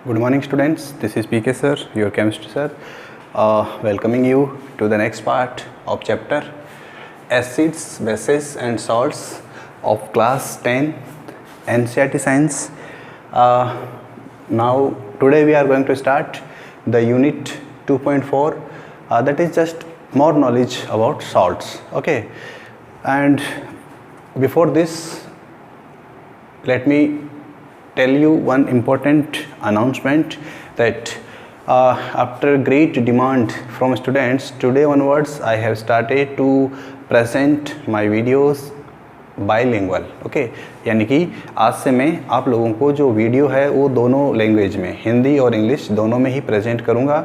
Good morning, students. This is PK sir, your chemistry sir, welcoming you to the next part of chapter Acids, Bases and Salts of class 10 NCERT Science. Now, today we are going to start the unit 2.4. That is just more knowledge about salts. Okay, and before this, let me tell you one important announcement that after great demand from students, today onwards I have started to present my videos bilingual. Okay यानी कि आज से मैं आप लोगों को जो video है वो दोनों लैंग्वेज में, हिंदी और इंग्लिश दोनों में ही प्रेजेंट करूँगा,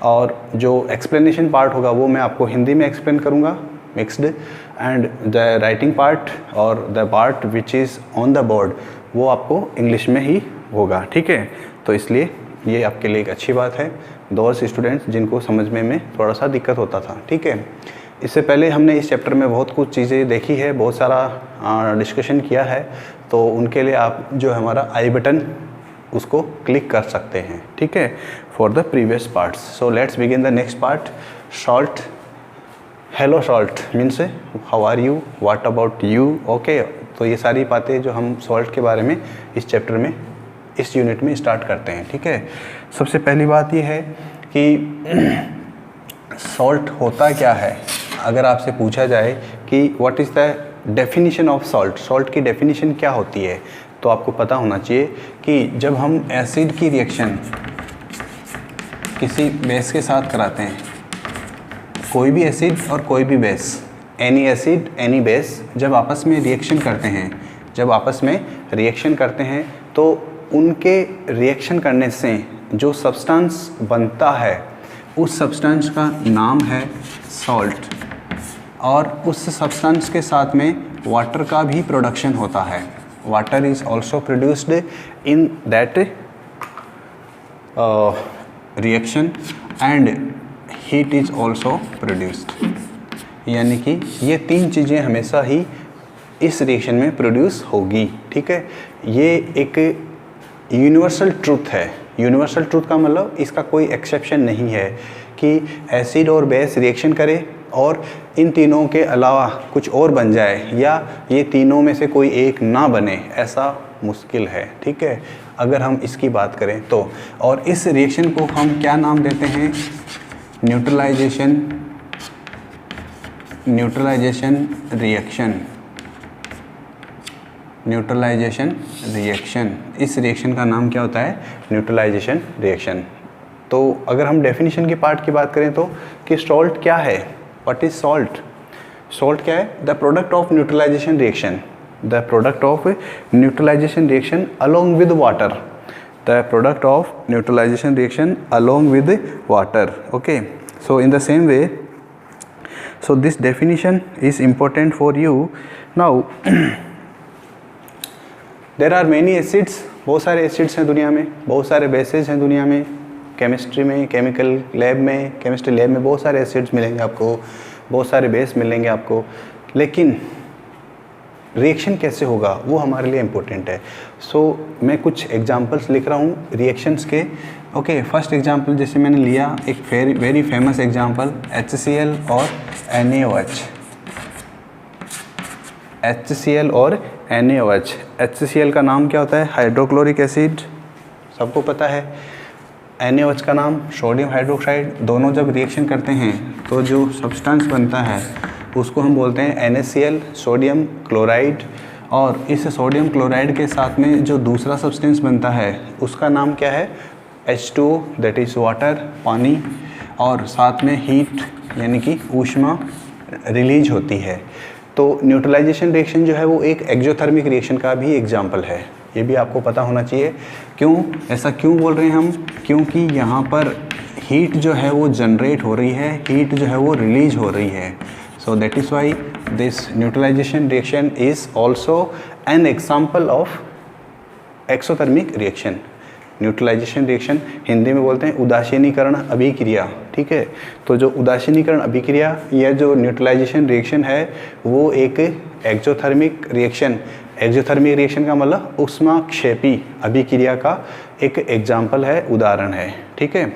और जो एक्सप्लेनेशन पार्ट होगा वो मैं आपको हिंदी में एक्सप्लेन करूँगा mixed, and the writing part और the part which is on the board वो आपको इंग्लिश में ही होगा. ठीक है, तो इसलिए ये आपके लिए एक अच्छी बात है दोस्त स्टूडेंट्स जिनको समझने में थोड़ा सा दिक्कत होता था. ठीक है, इससे पहले हमने इस चैप्टर में बहुत कुछ चीज़ें देखी है, बहुत सारा डिस्कशन किया है, तो उनके लिए आप जो हमारा आई बटन उसको क्लिक कर सकते हैं. ठीक है, for the previous parts. So let's begin the next part. Salt. Hello salt means how are you, what about you. Okay, तो ये सारी बातें जो हम सॉल्ट के बारे में इस चैप्टर में, इस यूनिट में स्टार्ट करते हैं. ठीक है, सबसे पहली बात ये है कि सॉल्ट होता क्या है. अगर आपसे पूछा जाए कि what is the definition of salt, salt की डेफिनेशन क्या होती है, तो आपको पता होना चाहिए कि जब हम एसिड की रिएक्शन किसी बेस के साथ कराते हैं, कोई भी एसिड और कोई भी base, any acid any base, जब आपस में रिएक्शन करते हैं, जब आपस में रिएक्शन करते हैं तो उनके रिएक्शन करने से जो सब्सटेंस बनता है उस सब्सटेंस का नाम है सॉल्ट, और उस सब्सटेंस के साथ में वाटर का भी प्रोडक्शन होता है. Water is also produced in that reaction and heat is also produced. यानी कि ये तीन चीज़ें हमेशा ही इस रिएक्शन में प्रोड्यूस होगी. ठीक है, ये एक यूनिवर्सल ट्रूथ है. यूनिवर्सल ट्रूथ का मतलब इसका कोई एक्सेप्शन नहीं है कि एसिड और बेस रिएक्शन करे और इन तीनों के अलावा कुछ और बन जाए, या ये तीनों में से कोई एक ना बने, ऐसा मुश्किल है. ठीक है, अगर हम इसकी बात करें तो. और इस रिएक्शन को हम क्या नाम देते हैं, न्यूट्रलाइजेशन रिएक्शन. न्यूट्रलाइजेशन रिएक्शन, इस रिएक्शन का नाम क्या होता है, न्यूट्रलाइजेशन रिएक्शन. तो अगर हम डेफिनेशन की पार्ट की बात करें तो कि सॉल्ट क्या है, व्हाट इज सॉल्ट. सॉल्ट क्या है, the product of neutralization reaction, the product of neutralization reaction along with water, the product of neutralization reaction along with water. Okay, so in the same way, so this definition is important for you. Now there are many acids, बहुत सारे acids हैं दुनिया में, बहुत सारे bases हैं दुनिया में. केमिस्ट्री में, केमिकल लैब में, केमिस्ट्री लैब में बहुत सारे एसिड्स मिलेंगे आपको, बहुत सारे बेस मिलेंगे आपको, लेकिन रिएक्शन कैसे होगा वो हमारे लिए इम्पोर्टेंट है. सो मैं कुछ एग्जांपल्स लिख रहा हूँ रिएक्शंस के. ओके, फर्स्ट एग्जांपल जैसे मैंने लिया, एक वेरी फेमस एग्जांपल, HCl और NaOH. HCl और NaOH. HCl का नाम क्या होता है, हाइड्रोक्लोरिक एसिड, सबको पता है. NaOH का नाम सोडियम हाइड्रोक्साइड. दोनों जब रिएक्शन करते हैं तो जो सब्सटेंस बनता है उसको हम बोलते हैं NaCl, सोडियम क्लोराइड. और इस सोडियम क्लोराइड के साथ में जो दूसरा सब्सटेंस बनता है उसका नाम क्या है, H2O, दैट इज़ वाटर, पानी, और साथ में हीट यानी कि ऊष्मा रिलीज होती है. तो न्यूट्रलाइजेशन रिएक्शन जो है वो एक एक्सोथर्मिक रिएक्शन का भी एग्जांपल है. ये भी आपको पता होना चाहिए. क्यों, ऐसा क्यों बोल रहे हैं हम, क्योंकि यहाँ पर हीट जो है वो जनरेट हो रही है, हीट जो है वो रिलीज हो रही है. So that is why this neutralization reaction is also an example of exothermic reaction. Neutralization reaction Hindi में बोलते हैं उदासीनीकरण अभिक्रिया. ठीक है, तो जो उदासीनीकरण अभिक्रिया या जो न्यूट्रलाइजेशन रिएक्शन है वो एक एक्सोथर्मिक रिएक्शन एक्सोथर्मिक रिएक्शन का मतलब ऊष्माक्षेपी अभिक्रिया का एक एग्जाम्पल है, उदाहरण है। ठीक है,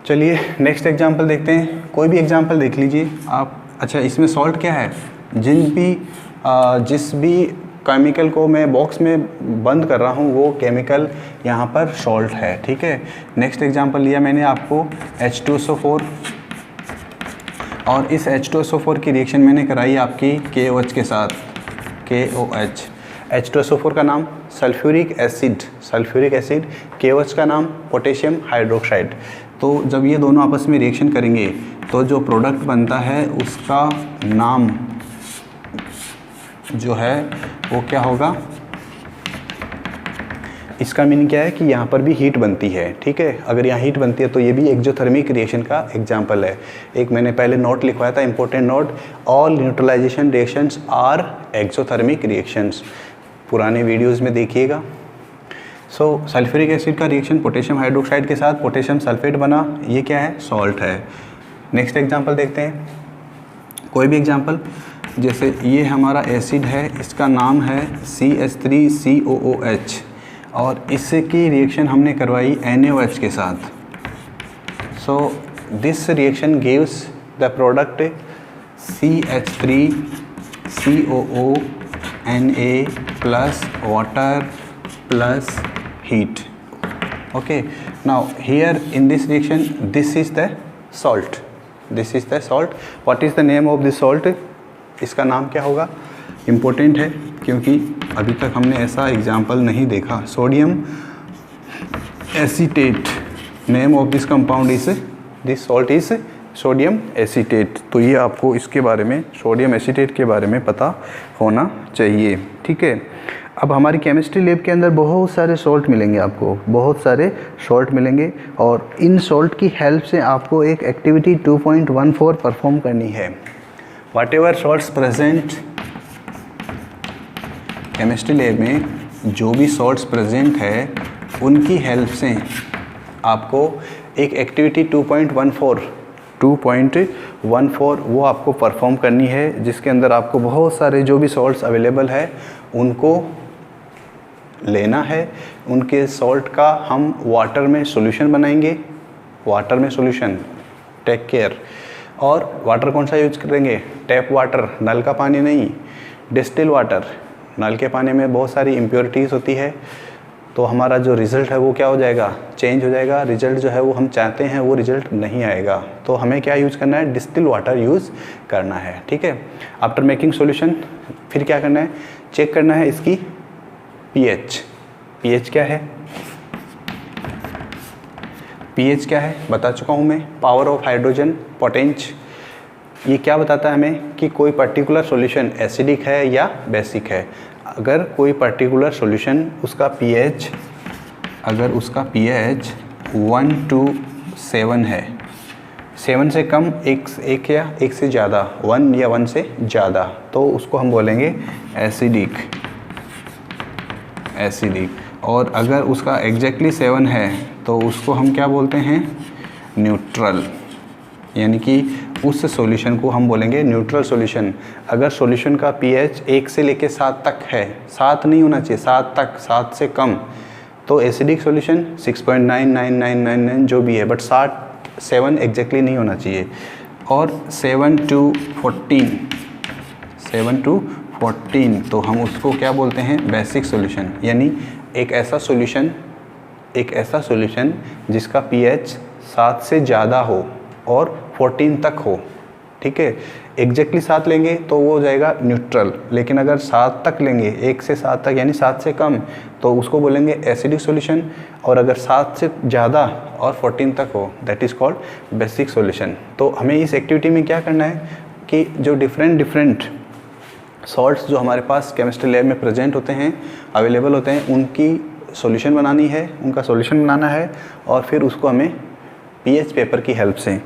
चलिए नेक्स्ट एग्जाम्पल देखते हैं। कोई भी एग्जाम्पल देख लीजिए आप। अच्छा, इसमें सॉल्ट क्या है? जिस भी केमिकल को मैं बॉक्स में बंद कर रहा हूँ वो केमिकल यहाँ पर सॉल्ट है। ठीक है, नेक्स्ट एग्जांपल लिया मैंने आपको H2SO4, और इस H2SO4 की रिएक्शन मैंने कराई आपकी KOH के साथ, KOH। H2SO4 का नाम सल्फ्यूरिक एसिड, KOH का नाम पोटेशियम हाइड्रोक्साइड। तो जब ये दोनों आपस में रिएक्शन करेंगे तो जो प्रोडक्ट बनता है उसका नाम जो है वो क्या होगा? इसका मीनिंग क्या है कि यहाँ पर भी हीट बनती है। ठीक है, अगर यहाँ हीट बनती है तो ये भी एक्सोथर्मिक रिएक्शन का एग्जाम्पल है। एक मैंने पहले नोट लिखवाया था, important note, all neutralization reactions are exothermic reactions, पुराने वीडियोज़ में देखिएगा। सल्फ्यूरिक एसिड का रिएक्शन पोटेशियम हाइड्रोक्साइड के साथ पोटेशियम सल्फेट बना, ये क्या है? सॉल्ट है। नेक्स्ट एग्जाम्पल देखते हैं, कोई भी एग्जाम्पल। जैसे ये हमारा एसिड है, इसका नाम है CH3COOH, और इसकी रिएक्शन हमने करवाई NaOH के साथ। So this reaction gives the product CH3COO Na plus water plus heat. Okay, now here in this reaction this is the salt. What is the name of this salt? इसका नाम क्या होगा? Important है क्योंकि अभी तक हमने ऐसा एग्जाम्पल नहीं देखा। Sodium acetate, name of this compound is, this salt is sodium acetate. तो ये आपको इसके बारे में, सोडियम एसीटेट के बारे में पता होना चाहिए। ठीक है, अब हमारी केमिस्ट्री लैब के अंदर बहुत सारे सॉल्ट मिलेंगे आपको, बहुत सारे सॉल्ट मिलेंगे, और इन सॉल्ट की हेल्प से आपको एक एक्टिविटी 2.14 परफॉर्म करनी है। Whatever salts present chemistry lab में, जो भी सॉल्ट्स प्रेजेंट है उनकी हेल्प से आपको एक एक्टिविटी 2.14 वो आपको परफॉर्म करनी है, जिसके अंदर आपको बहुत सारे जो भी सॉल्ट्स अवेलेबल है उनको लेना है। उनके सॉल्ट का हम वाटर में सॉल्यूशन बनाएंगे, वाटर में सॉल्यूशन, टेक केयर। और वाटर कौन सा यूज करेंगे? टैप वाटर, नल का पानी नहीं, डिस्टिल वाटर। नल के पानी में बहुत सारी इम्प्योरिटीज़ होती है, तो हमारा जो रिज़ल्ट है वो क्या हो जाएगा? चेंज हो जाएगा। रिज़ल्ट जो है वो हम चाहते हैं वो रिज़ल्ट नहीं आएगा। तो हमें क्या यूज़ करना है? डिस्टिल वाटर यूज़ करना है। ठीक है, आफ्टर मेकिंग सॉल्यूशन फिर क्या करना है? चेक करना है इसकी पीएच। पीएच क्या है? पीएच क्या है बता चुका हूँ मैं, पावर ऑफ हाइड्रोजन पोटेंश। ये क्या बताता है हमें कि कोई पर्टिकुलर सॉल्यूशन एसिडिक है या बेसिक है। अगर कोई पर्टिकुलर सॉल्यूशन उसका पीएच, अगर उसका पीएच 1 to 7 है, 7 से कम, एक या एक से ज़्यादा, 1 या 1 से ज़्यादा, तो उसको हम बोलेंगे एसिडिक। और अगर उसका एग्जैक्टली 7 है तो उसको हम क्या बोलते हैं? न्यूट्रल। यानी कि उस सॉल्यूशन को हम बोलेंगे न्यूट्रल सॉल्यूशन। अगर सॉल्यूशन का पीएच 1 से लेके 7 तक है, 7 नहीं होना चाहिए, 7 तक, 7 से कम, तो एसिडिक सॉल्यूशन 6.99999 जो भी है, बट 7 एग्जैक्टली नहीं होना चाहिए। और 7 to 14 तो हम उसको क्या बोलते हैं? Basic solution. यानी एक ऐसा सॉल्यूशन जिसका पीएच 7 से ज़्यादा हो और 14 तक हो। ठीक है, एग्जैक्टली 7 लेंगे तो वो हो जाएगा न्यूट्रल, लेकिन अगर 7 तक लेंगे, 1 से 7 तक यानी 7 से कम, तो उसको बोलेंगे एसिडिक सॉल्यूशन। और अगर 7 से ज़्यादा और 14 तक हो, that is called basic solution. तो हमें इस एक्टिविटी में क्या करना है कि जो डिफरेंट सॉल्ट्स जो हमारे पास केमिस्ट्री लैब में प्रेजेंट होते हैं, अवेलेबल होते हैं, उनकी सॉल्यूशन बनानी है, उनका सॉल्यूशन बनाना है, और फिर उसको हमें पीएच पेपर की हेल्प से,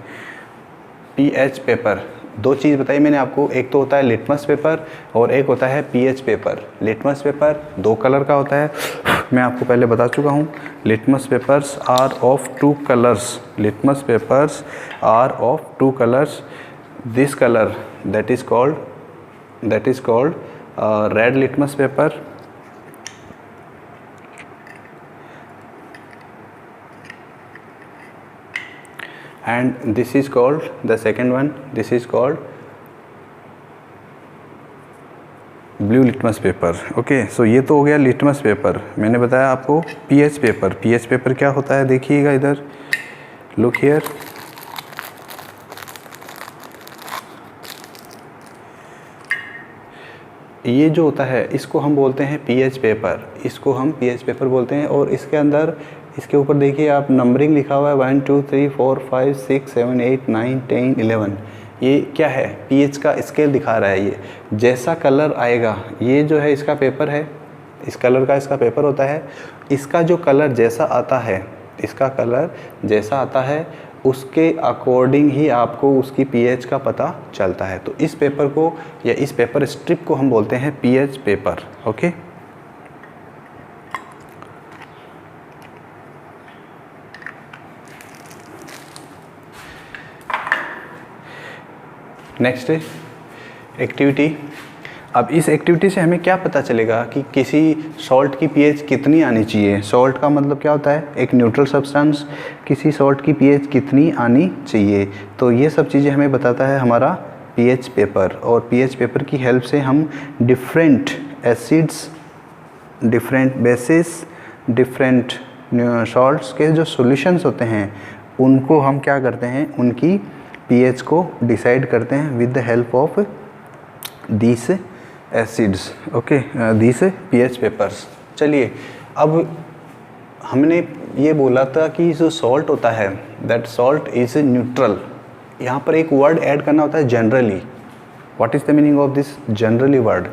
पीएच पेपर, 2 चीज़ बताई मैंने आपको, एक तो होता है लिटमस पेपर और एक होता है pH paper. Litmus paper 2 colour का होता है, मैं आपको पहले बता चुका हूँ। Litmus papers are of 2 colours, litmus papers are of 2 colours. This colour that is called red litmus paper and this is called the second one, this is called blue litmus paper. Okay, so ये तो हो गया litmus paper. मैंने बताया आपको pH paper. PH paper क्या होता है, देखिएगा इधर, लुक हियर, ये जो होता है इसको हम बोलते हैं पीएच पेपर, इसको हम पीएच पेपर बोलते हैं। और इसके अंदर, इसके ऊपर देखिए आप नंबरिंग लिखा हुआ है 1 2 3 4 5 6 7 8 9 10 11। ये क्या है, पीएच का स्केल दिखा रहा है। ये जैसा कलर आएगा, ये जो है इसका पेपर है, इस कलर का इसका पेपर होता है। इसका जो कलर जैसा आता है, इसका कलर जैसा आता है उसके अकॉर्डिंग ही आपको उसकी पीएच का पता चलता है। तो इस पेपर को या इस पेपर स्ट्रिप को हम बोलते हैं pH paper. Okay, next activity. अब इस एक्टिविटी से हमें क्या पता चलेगा कि किसी सॉल्ट की पीएच कितनी आनी चाहिए। सॉल्ट का मतलब क्या होता है, एक न्यूट्रल सब्सटेंस, किसी सॉल्ट की पीएच कितनी आनी चाहिए। तो ये सब चीज़ें हमें बताता है हमारा पीएच पेपर। और पीएच पेपर की हेल्प से हम different acids, different basis, different salts के जो सॉल्यूशंस होते हैं उनको हम क्या करते हैं, उनकी पीएच को डिसाइड करते हैं with the help of this acids. Okay, this pH papers. चलिए, अब हमने ये बोला था कि जो सॉल्ट होता है दैट सॉल्ट इज़ न्यूट्रल। यहाँ पर एक वर्ड ऐड करना होता है generally. What is the meaning of this generally word?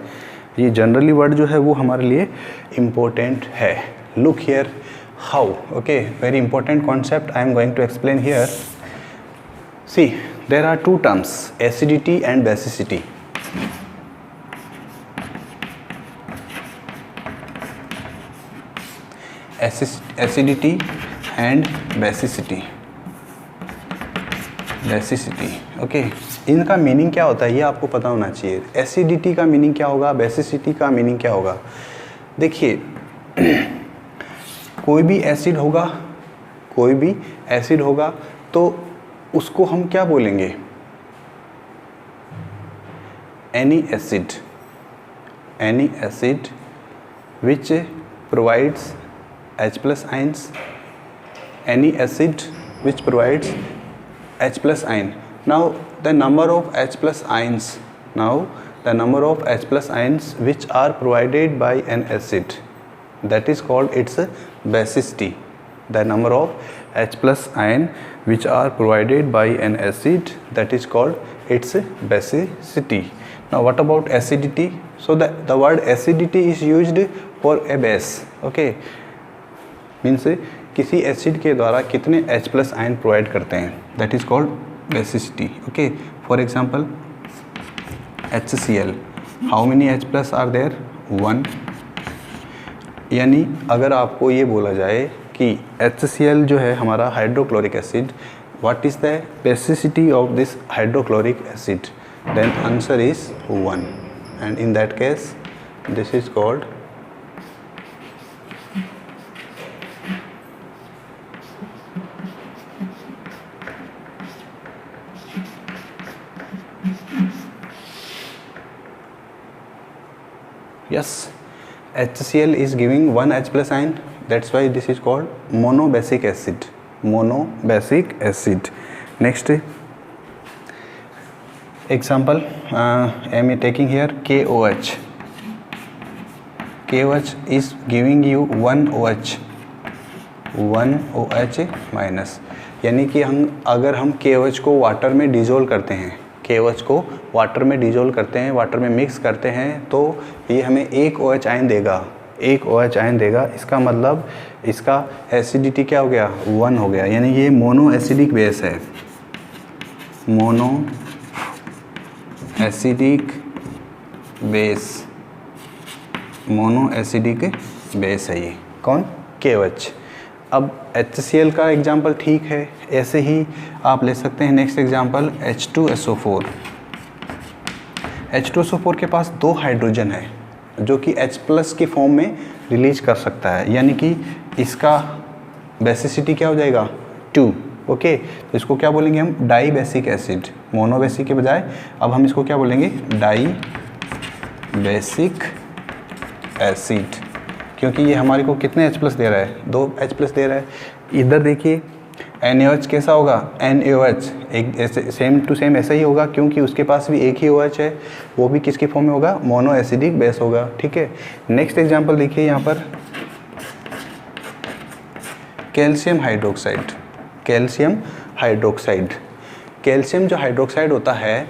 ये जनरली वर्ड जो है वो हमारे लिए इम्पोर्टेंट है। Look here how. Okay, very important concept I am going to explain here. See, there are two terms, acidity and basicity. Acidity and basicity. Basicity. Okay. इनका meaning क्या होता है ये आपको पता होना चाहिए। एसिडिटी का मीनिंग क्या होगा, बेसिसिटी का मीनिंग क्या होगा। देखिए, कोई भी एसिड होगा, कोई भी एसिड होगा तो उसको हम क्या बोलेंगे, any acid which provides H+ ions, any acid which provides H+ ion. Now the number of H+ ions, which are provided by an acid, that is called its basicity. The number of H+ ion which are provided by an acid, that is called its basicity. Now what about acidity? So the word acidity is used for a base. Okay, means किसी acid के द्वारा कितने H+ ion provide करते हैं, that is called basicity. Okay, for example HCl, how many H+ are there, 1। यानी अगर आपको ये बोला जाए कि HCl जो है हमारा hydrochloric acid, what is the basicity of this hydrochloric acid, then answer is 1, and in that case this is called yes, HCl is giving 1 H+ ion, that's why this is called monobasic acid. Monobasic acid. Next example, I am taking here KOH. KOH is giving you 1 OH minus, यानी कि अगर हम KOH को water में dissolve करते हैं, KOH को water में डिजोल्व करते हैं, वाटर में मिक्स करते हैं, तो ये हमें 1 OH आयन देगा, 1 OH आयन देगा। इसका मतलब इसका एसिडिटी क्या हो गया, 1 हो गया। यानी ये मोनो एसिडिक बेस है, मोनो एसिडिक बेस है ये कौन, KOH। अब HCl का एग्जाम्पल ठीक है, ऐसे ही आप ले सकते हैं नेक्स्ट एग्जाम्पल H2SO4। H2SO4 के पास 2 हाइड्रोजन है जो कि H+ की फॉर्म में रिलीज कर सकता है, यानी कि इसका बेसिसिटी क्या हो जाएगा 2। ओके, तो इसको क्या बोलेंगे हम, डाई बेसिक एसिड। मोनोबेसिक के बजाय अब हम इसको क्या बोलेंगे, डाई बेसिक एसिड, क्योंकि ये हमारे को कितने H+ दे रहा है, 2 H+ दे रहा है। इधर देखिए NaOH कैसा होगा, NaOH एक ऐसे सेम टू सेम ऐसा ही होगा, क्योंकि उसके पास भी एक ही OH है, वो भी किसकी फॉर्म में होगा, मोनो एसिडिक बेस होगा। ठीक है, नेक्स्ट एग्जांपल देखिए यहाँ पर calcium hydroxide. Calcium hydroxide, calcium जो हाइड्रोक्साइड होता है,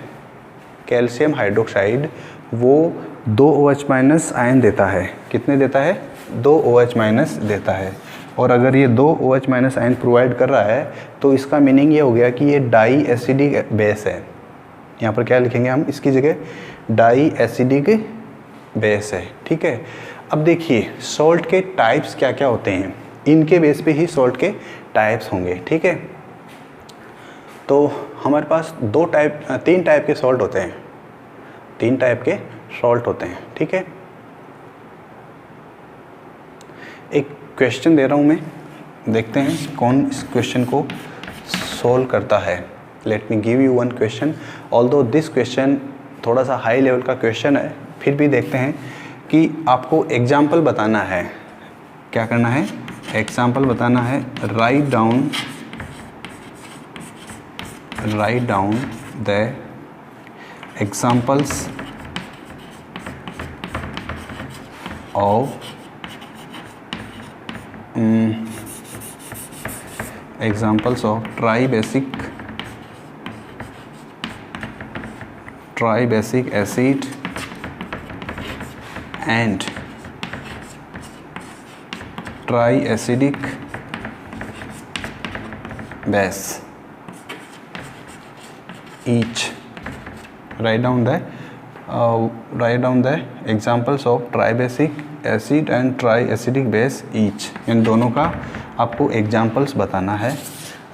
कैल्शियम हाइड्रोक्साइड वो 2 OH- आयन देता है। कितने देता है, 2 OH- देता है। और अगर ये 2 OH- आयन प्रोवाइड कर रहा है तो इसका मीनिंग ये हो गया कि ये डाई एसिडिक बेस है। यहाँ पर क्या लिखेंगे हम इसकी जगह, डाई एसिडिक बेस है। ठीक है, अब देखिए सॉल्ट के टाइप्स क्या क्या होते हैं, इनके बेस पे ही सॉल्ट के टाइप्स होंगे। ठीक है, तो हमारे पास 3 टाइप के सॉल्ट होते हैं, 3 टाइप के सॉल्ट होते हैं। ठीक है, एक क्वेश्चन दे रहा हूँ मैं, देखते हैं कौन इस क्वेश्चन को सॉल्व करता है। Let me give you one question, although this question थोड़ा सा हाई लेवल का क्वेश्चन है, फिर भी देखते हैं कि आपको एग्जाम्पल बताना है। क्या करना है, एग्जाम्पल बताना है। Write down the examples of examples of tribasic acid and triacidic base each. Write down the examples of tribasic acid and triacidic base each. इन दोनों का आपको एग्जाम्पल्स बताना है,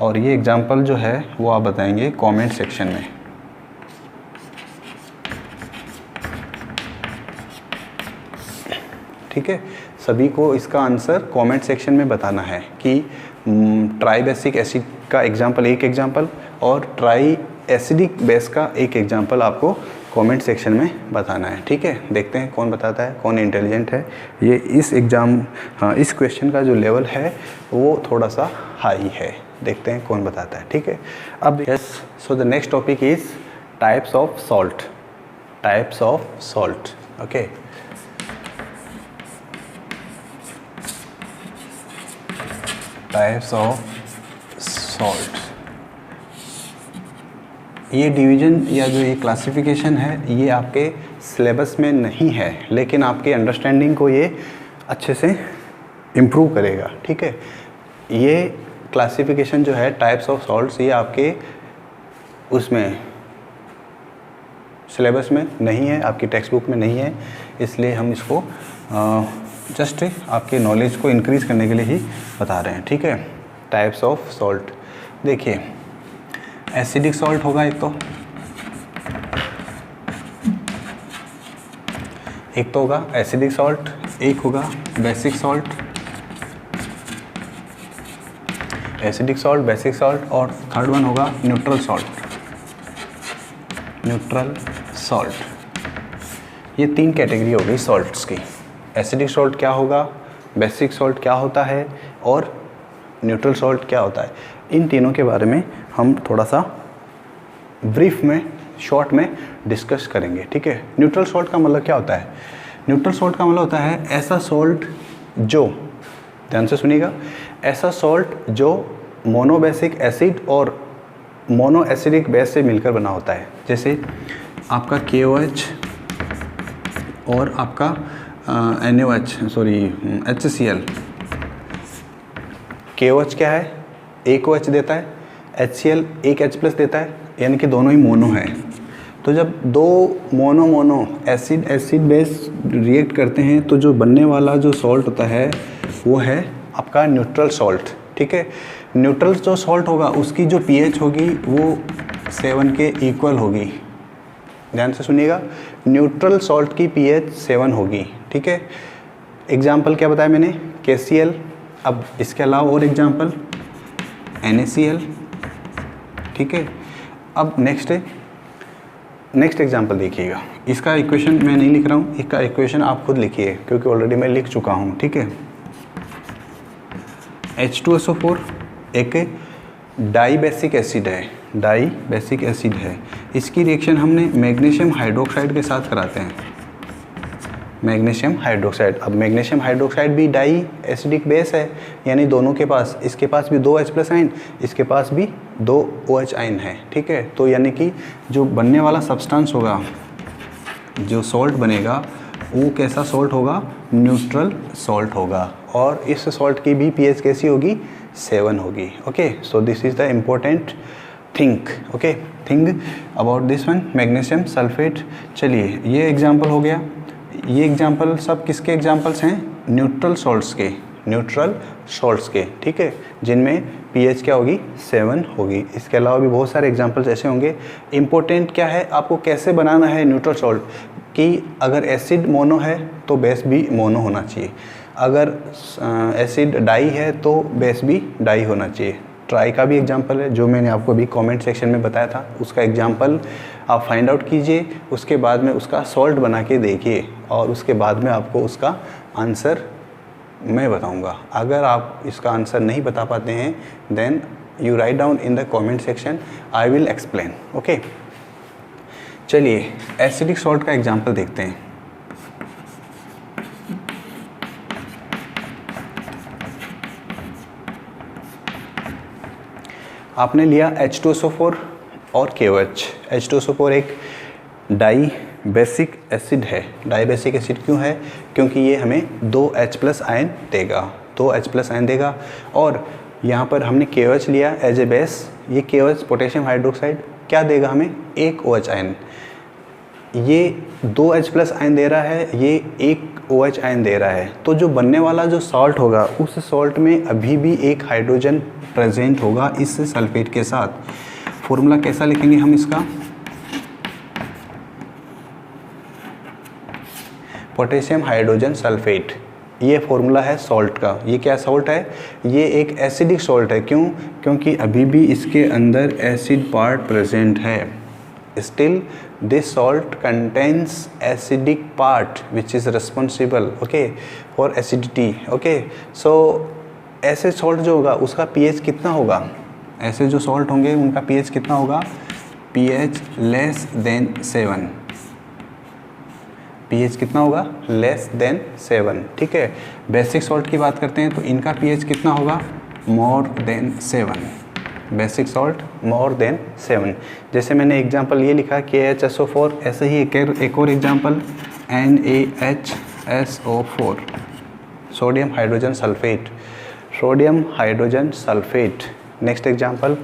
और ये एग्जाम्पल जो है वो आप बताएंगे कमेंट सेक्शन में। ठीक है, सभी को इसका आंसर कमेंट सेक्शन में बताना है कि ट्राइबेसिक एसिड का एग्जाम्पल एक एग्जाम्पल और ट्राई एसिडिक बेस का एक एग्जाम्पल आपको कमेंट सेक्शन में बताना है। ठीक है, देखते हैं कौन बताता है, कौन इंटेलिजेंट है। ये इस क्वेश्चन का जो लेवल है वो थोड़ा सा हाई है, देखते हैं कौन बताता है। ठीक है, अब yes, so the next topic is types of salt. Types of salt, okay. Types of salt, ये डिवीज़न या जो ये क्लासिफिकेशन है ये आपके सिलेबस में नहीं है, लेकिन आपके अंडरस्टैंडिंग को ये अच्छे से इम्प्रूव करेगा। ठीक है, ये क्लासिफिकेशन जो है टाइप्स ऑफ सॉल्ट्स, ये आपके उसमें सिलेबस में नहीं है, आपकी टेक्स्ट बुक में नहीं है, इसलिए हम इसको जस्ट आपके नॉलेज को इंक्रीज़ करने के लिए ही बता रहे हैं। ठीक है, टाइप्स ऑफ सॉल्ट देखिए, एसिडिक सॉल्ट होगा एक तो होगा एसिडिक सॉल्ट, एक होगा basic salt, acidic salt, basic salt, और थर्ड वन होगा न्यूट्रल सॉल्ट। न्यूट्रल सॉल्ट, ये 3 कैटेगरी हो गई सॉल्ट्स की। एसिडिक सॉल्ट क्या होगा, बेसिक सॉल्ट क्या होता है, और न्यूट्रल सॉल्ट क्या होता है। इन तीनों के बारे में हम थोड़ा सा ब्रीफ में, शॉर्ट में डिस्कस करेंगे। ठीक है, न्यूट्रल सॉल्ट का मतलब क्या होता है। न्यूट्रल सॉल्ट का मतलब होता है ऐसा सॉल्ट जो, ध्यान से सुनिएगा, ऐसा सॉल्ट जो मोनोबेसिक एसिड और मोनो एसिडिक बेस से मिलकर बना होता है। जैसे आपका KOH और आपका HCl। KOH क्या है, एक OH देता है, HCl एक H+ देता है, यानी कि दोनों ही मोनो है। तो जब दो मोनो एसिड बेस रिएक्ट करते हैं तो जो बनने वाला जो सॉल्ट होता है वो है आपका न्यूट्रल सॉल्ट। ठीक है, न्यूट्रल जो सॉल्ट होगा उसकी जो pH होगी वो 7 के इक्वल होगी। ध्यान से सुनिएगा, न्यूट्रल सॉल्ट की pH 7 होगी, ठीक है। एग्जाम्पल क्या बताया मैंने, KCl। अब इसके अलावा और एग्जाम्पल NaCl, ठीक है। अब नेक्स्ट एग्जाम्पल देखिएगा, इसका इक्वेशन मैं नहीं लिख रहा हूँ, इसका इक्वेशन आप खुद लिखिए क्योंकि ऑलरेडी मैं लिख चुका हूँ, ठीक है। H2SO4 एक डाई बेसिक एसिड है, इसकी रिएक्शन हमने मैग्नीशियम हाइड्रोक्साइड के साथ कराते हैं, मैग्नीशियम हाइड्रोक्साइड। अब मैग्नीशियम हाइड्रोक्साइड भी डाई एसिडिक बेस है, यानी दोनों के पास, इसके पास भी 2 H+ आयन, इसके पास भी 2 OH आयन है, ठीक है। तो यानी कि जो बनने वाला सब्सटेंस होगा, जो सॉल्ट बनेगा वो कैसा सॉल्ट होगा, न्यूट्रल सॉल्ट होगा, और इस सॉल्ट की भी pH कैसी होगी, 7 होगी, okay. So this is the important thing about this one, magnesium sulphate. चलिए ये एग्जाम्पल हो गया, ये एग्जाम्पल सब किसके एग्जाम्पल्स हैं, न्यूट्रल सॉल्ट्स के, ठीक है, जिनमें pH क्या होगी, 7 होगी। इसके अलावा भी बहुत सारे एग्जाम्पल्स ऐसे होंगे। इम्पोर्टेंट क्या है, आपको कैसे बनाना है न्यूट्रल सॉल्ट, कि अगर एसिड मोनो है तो बेस भी मोनो होना चाहिए, अगर एसिड डाई है तो बेस भी डाई होना चाहिए। ट्राई का भी एग्जाम्पल है जो मैंने आपको अभी कमेंट सेक्शन में बताया था, उसका एग्जाम्पल आप फाइंड आउट कीजिए, उसके बाद में उसका सॉल्ट बना के देखिए, और उसके बाद में आपको उसका आंसर मैं बताऊंगा। अगर आप इसका आंसर नहीं बता पाते हैं then you write down in the comment section, I will explain, okay. चलिए एसिडिक सॉल्ट का एग्जाम्पल देखते हैं। आपने लिया H2SO4 और KOH। H2SO4 एक डाई बेसिक एसिड है। डाई बेसिक एसिड क्यों है, क्योंकि ये हमें 2 H+ आयन देगा, और यहाँ पर हमने KOH लिया एज ए बेस। ये KOH पोटेशियम हाइड्रोक्साइड क्या देगा हमें, 1 OH आयन। ये 2 H+ आयन दे रहा है, ये 1 OH आयन दे रहा है। तो जो बनने वाला जो सॉल्ट होगा, उस सॉल्ट में अभी भी एक हाइड्रोजन प्रेजेंट होगा इस सल्फेट के साथ। फॉर्मूला कैसा लिखेंगे हम इसका, पोटेशियम हाइड्रोजन सल्फेट, ये फॉर्मूला है सॉल्ट का। ये क्या सॉल्ट है, ये एक एसिडिक सॉल्ट है। क्यों, क्योंकि अभी भी इसके अंदर एसिड पार्ट प्रेजेंट है। Still this salt contains acidic part which is responsible, okay, for acidity, okay. So ऐसे सॉल्ट जो होगा उसका pH कितना होगा, ऐसे जो सॉल्ट होंगे उनका pH कितना होगा, pH लेस देन 7, pH कितना होगा, लेस देन 7, ठीक है। बेसिक सॉल्ट की बात करते हैं तो इनका pH कितना होगा, more than 7, basic salt more than 7। जैसे मैंने एग्जांपल ये लिखा KHSO4, ऐसे ही एक और example NaHSO4, sodium hydrogen sulphate. Next example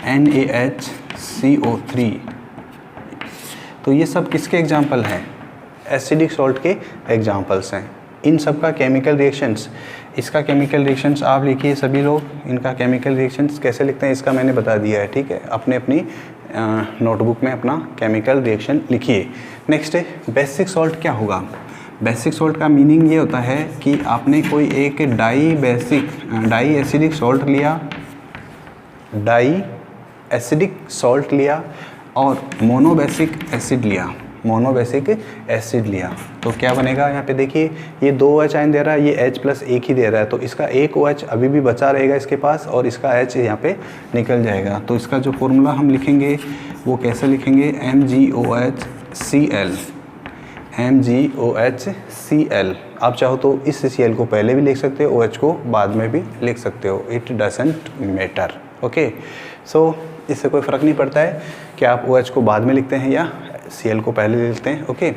NaHCO3। तो ये सब किसके एग्जांपल हैं, एसिडिक सॉल्ट के एग्जांपल्स हैं। इन सब का केमिकल रिएक्शंस, इसका केमिकल रिएक्शंस आप लिखिए सभी लोग, इनका केमिकल रिएक्शंस कैसे लिखते हैं इसका मैंने बता दिया है, ठीक है। अपनी नोटबुक में अपना केमिकल रिएक्शन लिखिए। नेक्स्ट है बेसिक सॉल्ट क्या होगा। बेसिक सॉल्ट का मीनिंग ये होता है कि आपने कोई एक डाई एसिडिक सॉल्ट लिया और मोनोबेसिक एसिड लिया, तो क्या बनेगा। यहाँ पे देखिए ये 2 OH आयन दे रहा है, ये H+ एक ही दे रहा है, तो इसका 1 OH अभी भी बचा रहेगा इसके पास, और इसका H यहाँ पे निकल जाएगा। तो इसका जो फॉर्मूला हम लिखेंगे वो कैसे लिखेंगे, MgOHCl। आप चाहो तो इस Cl को पहले भी लिख सकते हो, OH को बाद में भी लिख सकते हो, इट डजंट मैटर, ओके। सो इससे कोई फ़र्क नहीं पड़ता है कि आप OH को बाद में लिखते हैं या Cl को पहले लिखते हैं, ओके।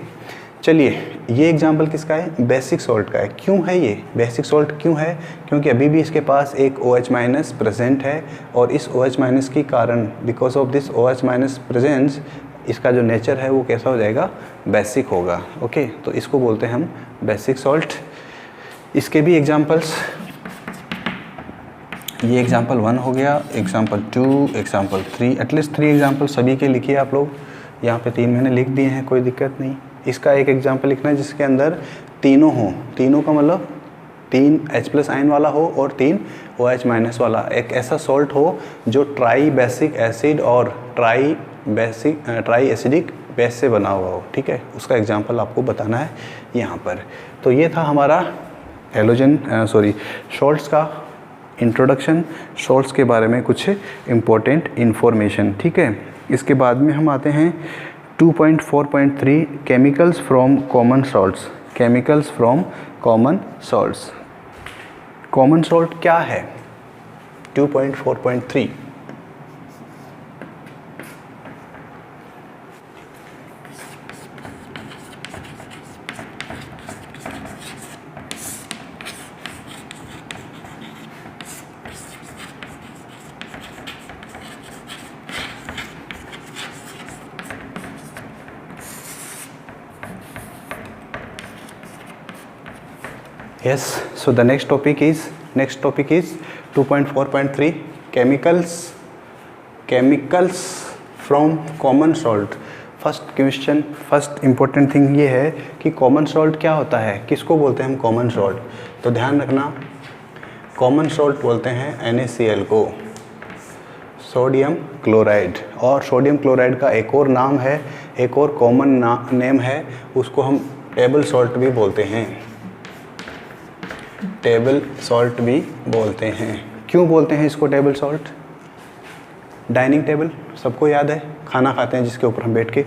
चलिए ये एग्जाम्पल किसका है, बेसिक सॉल्ट का है। क्यों है ये बेसिक सॉल्ट, क्यों है, क्योंकि अभी भी इसके पास एक OH- प्रेजेंट है, और इस OH- के कारण, because of this OH- presence, इसका जो नेचर है वो कैसा हो जाएगा, बेसिक होगा, ओके। तो इसको बोलते हैं हम बेसिक सॉल्ट। इसके भी एग्जाम्पल्स, ये एग्जाम्पल 1 हो गया, एग्जाम्पल 2, एग्जाम्पल 3, एटलीस्ट 3 एग्जाम्पल सभी के लिखिए आप लोग। यहाँ पे 3 मैंने लिख दिए हैं, कोई दिक्कत नहीं। इसका एक एग्जाम्पल लिखना है जिसके अंदर तीनों हो, तीनों का मतलब 3 H+ आयन वाला हो और 3 OH- वाला, एक ऐसा सॉल्ट हो जो ट्राई बेसिक एसिड और ट्राई एसिडिक बेस से बना हुआ हो, ठीक है। उसका एग्जांपल आपको बताना है यहाँ पर। तो ये था हमारा सॉल्ट्स का इंट्रोडक्शन, सॉल्ट्स के बारे में कुछ इम्पोर्टेंट इन्फॉर्मेशन, ठीक है। इसके बाद में हम आते हैं 2.4.3 chemicals from common salts. Chemicals from common salts. Common salt क्या है? 2.4.3 Yes, so the next topic is 2.4.3 chemicals from common salt। First important thing ये है कि कॉमन सॉल्ट क्या होता है, किसको बोलते हैं हम कॉमन सॉल्ट। तो ध्यान रखना, कॉमन सॉल्ट बोलते हैं NaCl को, सोडियम क्लोराइड। और सोडियम क्लोराइड का एक और नाम है, एक और कॉमन नेम है, उसको हम टेबल सॉल्ट भी बोलते हैं। टेबल सॉल्ट भी बोलते हैं। क्यों बोलते हैं इसको टेबल सॉल्ट? डाइनिंग टेबल सबको याद है, खाना खाते हैं जिसके ऊपर हम बैठ के।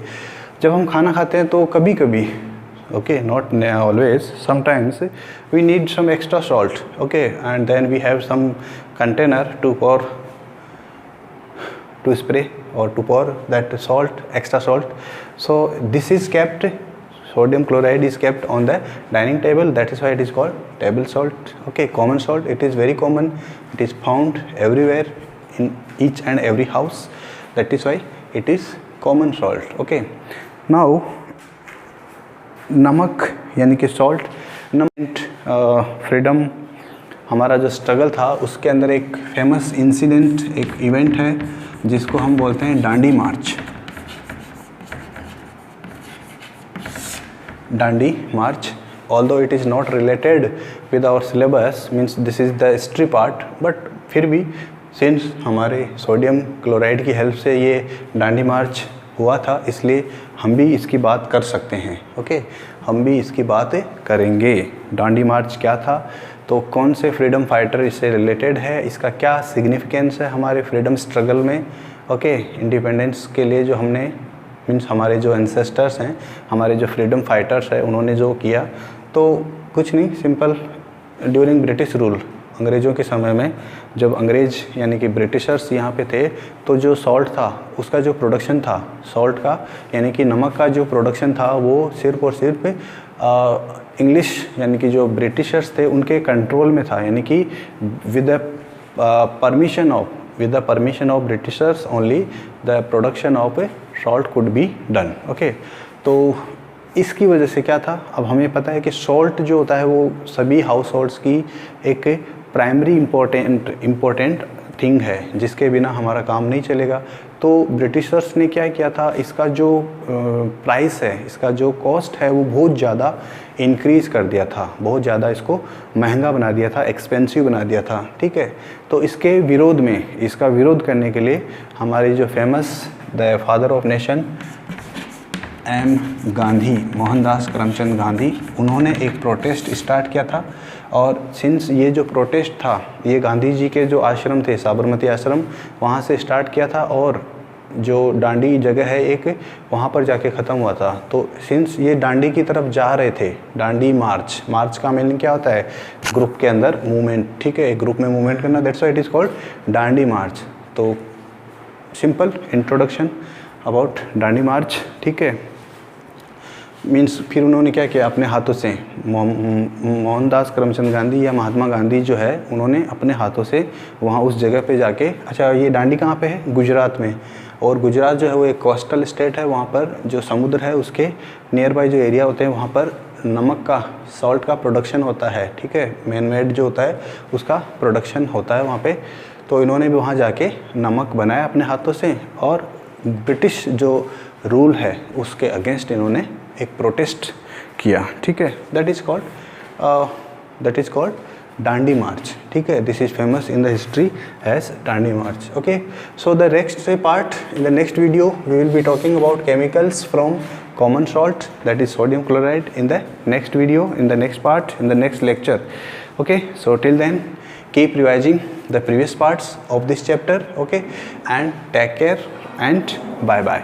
जब हम खाना खाते हैं तो कभी कभी, okay, not always, sometimes we need some extra salt, okay, and then we have some container to spray or to pour that salt, extra salt. So this is kept, sodium chloride is kept on the dining table, that is why it is called table salt, okay. Common salt, it is very common, it is found everywhere in each and every house, that is why it is common salt, okay. Now नमक यानी कि salt, freedom हमारा जो struggle था उसके अंदर एक famous incident, एक इवेंट है जिसको हम बोलते हैं दांडी मार्च। दांडी मार्च, although it is not related with our syllabus, means this is the history part, but फिर भी सिंस हमारे सोडियम क्लोराइड की हेल्प से ये दांडी मार्च हुआ था, इसलिए हम भी इसकी बात कर सकते हैं, ओके। हम भी इसकी बात करेंगे। दांडी मार्च क्या था, तो कौन से फ्रीडम फाइटर इससे रिलेटेड है, इसका क्या सिग्निफिकेंस है हमारे फ्रीडम स्ट्रगल में, ओके। इंडिपेंडेंस के लिए जो हमने, मीन्स हमारे जो एंसेस्टर्स हैं, हमारे जो फ्रीडम फाइटर्स हैं, उन्होंने जो किया, तो कुछ नहीं, सिंपल, ड्यूरिंग ब्रिटिश रूल, अंग्रेज़ों के समय में जब अंग्रेज़ यानी कि ब्रिटिशर्स यहाँ पे थे, तो जो सॉल्ट था उसका जो प्रोडक्शन था, सॉल्ट का यानी कि नमक का जो प्रोडक्शन था, वो सिर्फ़ और सिर्फ इंग्लिश यानी कि जो ब्रिटिशर्स थे उनके कंट्रोल में था, यानी कि with the permission of Britishers only the production of salt could be done, okay. तो इसकी वजह से क्या था, अब हमें पता है कि सॉल्ट जो होता है वो सभी हाउस होल्ड्स की एक प्राइमरी इम्पोर्टेंट थिंग है, जिसके बिना हमारा काम नहीं चलेगा। तो ब्रिटिशर्स ने क्या किया था, इसका जो प्राइस है, इसका जो कॉस्ट है, वो बहुत ज़्यादा इंक्रीज़ कर दिया था, बहुत ज़्यादा इसको महंगा बना दिया था, एक्सपेंसिव बना दिया था, ठीक है। तो इसके विरोध में, इसका विरोध करने के लिए हमारे जो famous the father of nation M. Gandhi, Mohandas Karamchand Gandhi, उन्होंने एक प्रोटेस्ट स्टार्ट किया था। और सिंस ये जो प्रोटेस्ट था, ये गांधी जी के जो आश्रम थे, साबरमती आश्रम, वहाँ से स्टार्ट किया था, और जो दांडी जगह है एक, वहाँ पर जाके ख़त्म हुआ था। तो सिंस ये दांडी की तरफ जा रहे थे, दांडी मार्च, मार्च का मीनिंग क्या होता है, ग्रुप के अंदर मूवमेंट, ठीक है, एक ग्रुप में मूवमेंट करना, that's why it is called Dandi march. तो simple introduction about Dandi march, ठीक है। मीन्स फिर उन्होंने क्या किया, अपने हाथों से, मोहनदास करमचंद गांधी या महात्मा गांधी जो है, उन्होंने अपने हाथों से वहाँ उस जगह पे जाके, अच्छा ये दांडी कहाँ पे है, गुजरात में, और गुजरात जो है वो एक कोस्टल स्टेट है, वहाँ पर जो समुद्र है उसके नियर बाई जो एरिया होते हैं, वहाँ पर नमक का, सॉल्ट का प्रोडक्शन होता है, ठीक है, मैन मेड जो होता है उसका प्रोडक्शन होता है वहाँ पे। तो इन्होंने भी वहाँ जाके नमक बनाया अपने हाथों से, और ब्रिटिश जो रूल है उसके अगेंस्ट इन्होंने एक प्रोटेस्ट किया, ठीक है। That is called Dandi march, ठीक है। This is famous in the history as Dandi march, okay. So the next part, in the next video we will be talking about chemicals from common salt, that is sodium chloride, in the next video, in the next part, in the next lecture, okay. So till then keep revising the previous parts of this chapter, okay, and take care and bye bye.